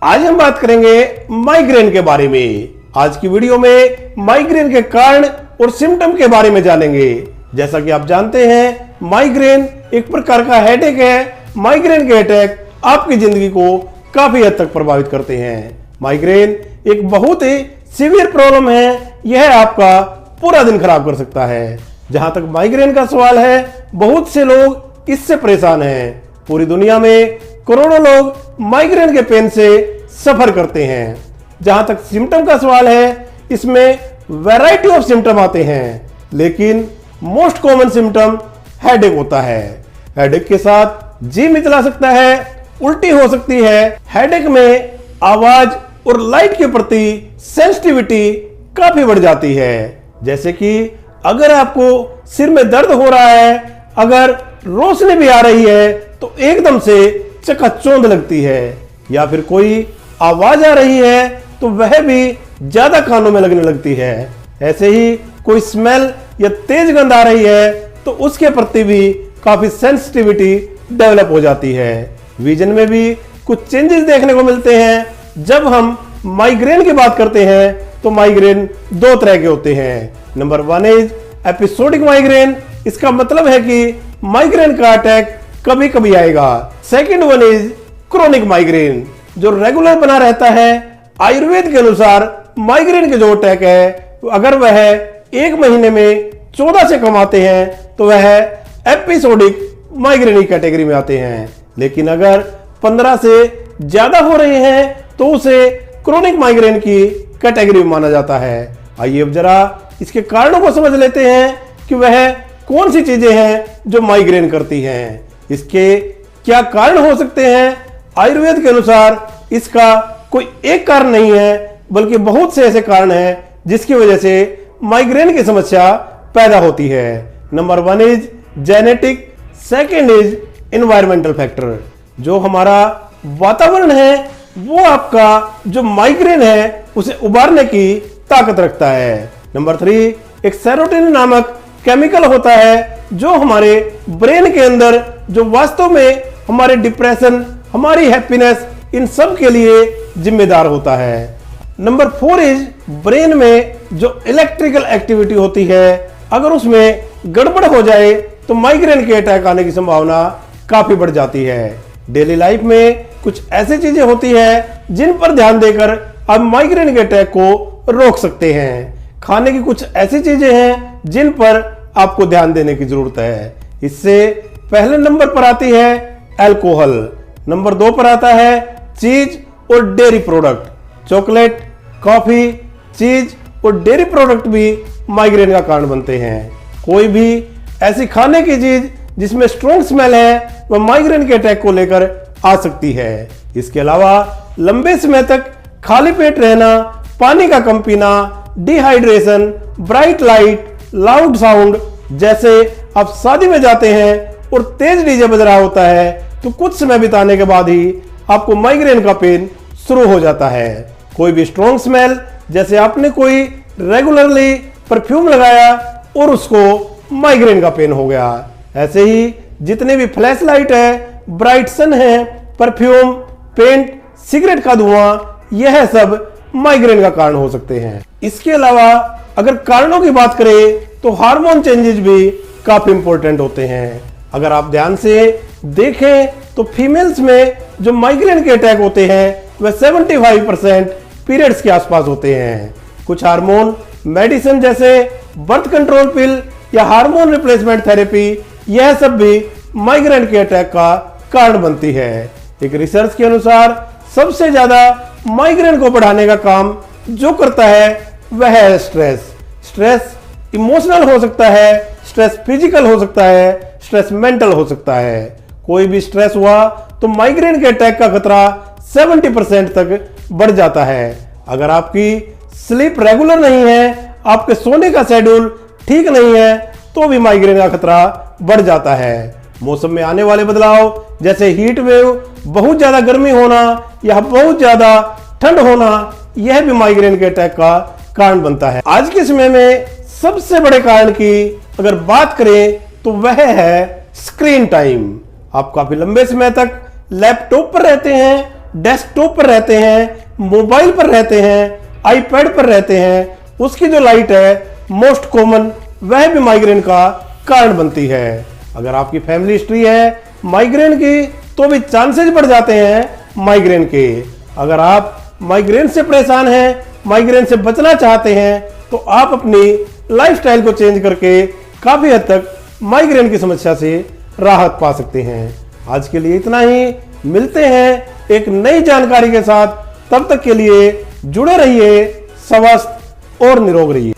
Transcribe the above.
आज हम बात करेंगे माइग्रेन के बारे में। आज की वीडियो में माइग्रेन के कारण और सिम्टम के बारे में जानेंगे। जैसा कि आप जानते हैं, माइग्रेन एक प्रकार का हेडेक है। माइग्रेन के अटैक आपकी जिंदगी को काफी हद तक प्रभावित करते हैं। माइग्रेन एक बहुत ही सीवियर प्रॉब्लम है। यह आपका पूरा दिन खराब कर सकता है। जहां तक माइग्रेन का सवाल है, बहुत से लोग इससे परेशान हैं। पूरी दुनिया में करोड़ों लोग माइग्रेन के पेन से सफर करते हैं। जहां तक सिम्टम का सवाल है, इसमें वैरायटी ऑफ सिम्टम आते हैं, लेकिन मोस्ट कॉमन सिम्टम हेडेक होता है। हेडेक के साथ जी मिचला सकता है, उल्टी हो सकती है। हेडेक में आवाज और लाइट के प्रति सेंसिटिविटी काफी बढ़ जाती है। जैसे कि अगर आपको सिर में दर्द हो रहा है, अगर रोशनी भी आ रही है तो एकदम से चकाचौंध लगती है, या फिर कोई आवाज आ रही है तो वह भी ज्यादा कानों में लगने लगती है। ऐसे ही कोई स्मेल या तेज गंध आ रही है तो उसके प्रति भी काफी सेंसिटिविटी डेवलप हो जाती है। विजन में भी कुछ चेंजेस देखने को मिलते हैं। जब हम माइग्रेन की बात करते हैं तो माइग्रेन दो तरह के होते हैं। Number 1 is episodic migraine. इसका मतलब है कि माइग्रेन का अटैक कभी कभी आएगा। Second one is chronic migraine, जो रेगुलर बना रहता है। आयुर्वेद के अनुसार माइग्रेन के जो अटैक है, अगर वह 1 महीने में 14 से कम आते हैं तो वह एपिसोडिक माइग्रेन की कैटेगरी में आते हैं। लेकिन अगर 15 से ज्यादा हो रहे हैं तो उसे क्रोनिक माइग्रेन की कैटेगरी में माना जाता है। आइए अब जरा इसके कारणों को समझ लेते हैं कि वह कौन सी चीजें हैं जो माइग्रेन करती हैं। इसके क्या कारण हो सकते हैं। आयुर्वेद के अनुसार इसका कोई एक कारण नहीं है, बल्कि बहुत से ऐसे कारण हैं जिसकी वजह से माइग्रेन की समस्या पैदा होती है। Number 1 is genetic, second is environmental factor. जो हमारा वातावरण है वो आपका जो माइग्रेन है उसे उबारने की ताकत रखता है। नंबर 3, एक सेरोटोनिन नामक केमिकल होता है जो हमारे ब्रेन के अंदर, जो वास्तव में हमारे डिप्रेशन, हमारी हैप्पीनेस, इन सब के लिए जिम्मेदार होता है। नंबर 4 इज ब्रेन में जो इलेक्ट्रिकल एक्टिविटी होती है, अगर उसमें गड़बड़ हो जाए तो माइग्रेन के अटैक आने की संभावना काफी बढ़ जाती है। डेली लाइफ में कुछ ऐसी चीजें होती है जिन पर ध्यान देकर आप माइग्रेन के अटैक को रोक सकते हैं। खाने की कुछ ऐसी चीजें हैं जिन पर आपको ध्यान देने की जरूरत है। इससे पहले नंबर पर आती है अल्कोहल। नंबर 2 पर आता है चीज और डेयरी प्रोडक्ट। चॉकलेट, कॉफी, चीज और डेयरी प्रोडक्ट भी माइग्रेन का कारण बनते हैं। कोई भी ऐसी खाने की चीज जिसमें स्ट्रॉन्ग स्मेल है वह माइग्रेन के अटैक को लेकर आ सकती है। इसके अलावा लंबे समय तक खाली पेट रहना, पानी का कम पीना, dehydration, bright light, loud sound. जैसे आप शादी में जाते हैं और तेज डीजे बज रहा होता है तो कुछ समय बिताने के बाद ही आपको माइग्रेन का पेन शुरू हो जाता है। कोई भी स्ट्रॉन्ग स्मेल, जैसे आपने कोई रेगुलरली परफ्यूम लगाया और उसको माइग्रेन का पेन हो गया। ऐसे ही जितने भी फ्लैश लाइट है, ब्राइट सन है, परफ्यूम, पेंट, सिगरेट का धुआं, यह सब माइग्रेन का कारण हो सकते हैं। इसके अलावा अगर कारणों की बात करें तो हार्मोन चेंजेस भी काफी इंपॉर्टेंट होते हैं। अगर आप ध्यान से देखें तो फीमेल्स में जो माइग्रेन के अटैक होते हैं वह 75% पीरियड्स के आसपास होते हैं। कुछ हार्मोन मेडिसिन जैसे बर्थ कंट्रोल पिल या हार्मोन रिप्लेसमेंट थेरेपी, यह सब भी माइग्रेन के अटैक का कारण बनती है। एक रिसर्च के अनुसार सबसे ज्यादा माइग्रेन को बढ़ाने का काम जो करता है वह है स्ट्रेस। स्ट्रेस इमोशनल हो सकता है, स्ट्रेस फिजिकल हो सकता है, स्ट्रेस मेंटल हो सकता है। कोई भी स्ट्रेस हुआ तो माइग्रेन के अटैक का खतरा 70% तक बढ़ जाता है। अगर आपकी स्लीप रेगुलर नहीं है, आपके सोने का शेड्यूल ठीक नहीं है, तो भी माइग्रेन का खतरा बढ़ जाता है। मौसम में आने वाले बदलाव जैसे हीट वेव, बहुत ज्यादा गर्मी होना या बहुत ज्यादा ठंड होना, यह भी माइग्रेन के अटैक का कारण बनता है। आज के समय में सबसे बड़े कारण की अगर बात करें तो वह है स्क्रीन टाइम। आप काफी लंबे समय तक लैपटॉप पर रहते हैं डेस्कटॉप पर रहते हैं, मोबाइल पर रहते हैं, आईपैड पर रहते हैं, उसकी जो लाइट है मोस्ट कॉमन वह भी माइग्रेन का कारण बनती है। अगर आपकी फैमिली हिस्ट्री है माइग्रेन की तो भी चांसेस बढ़ जाते हैं माइग्रेन के। अगर आप माइग्रेन से परेशान हैं, माइग्रेन से बचना चाहते हैं तो आप अपनी लाइफस्टाइल को चेंज करके काफी हद तक माइग्रेन की समस्या से राहत पा सकते हैं। आज के लिए इतना ही, मिलते हैं एक नई जानकारी के साथ। तब तक के लिए जुड़े रहिए, स्वस्थ और निरोग रहिए।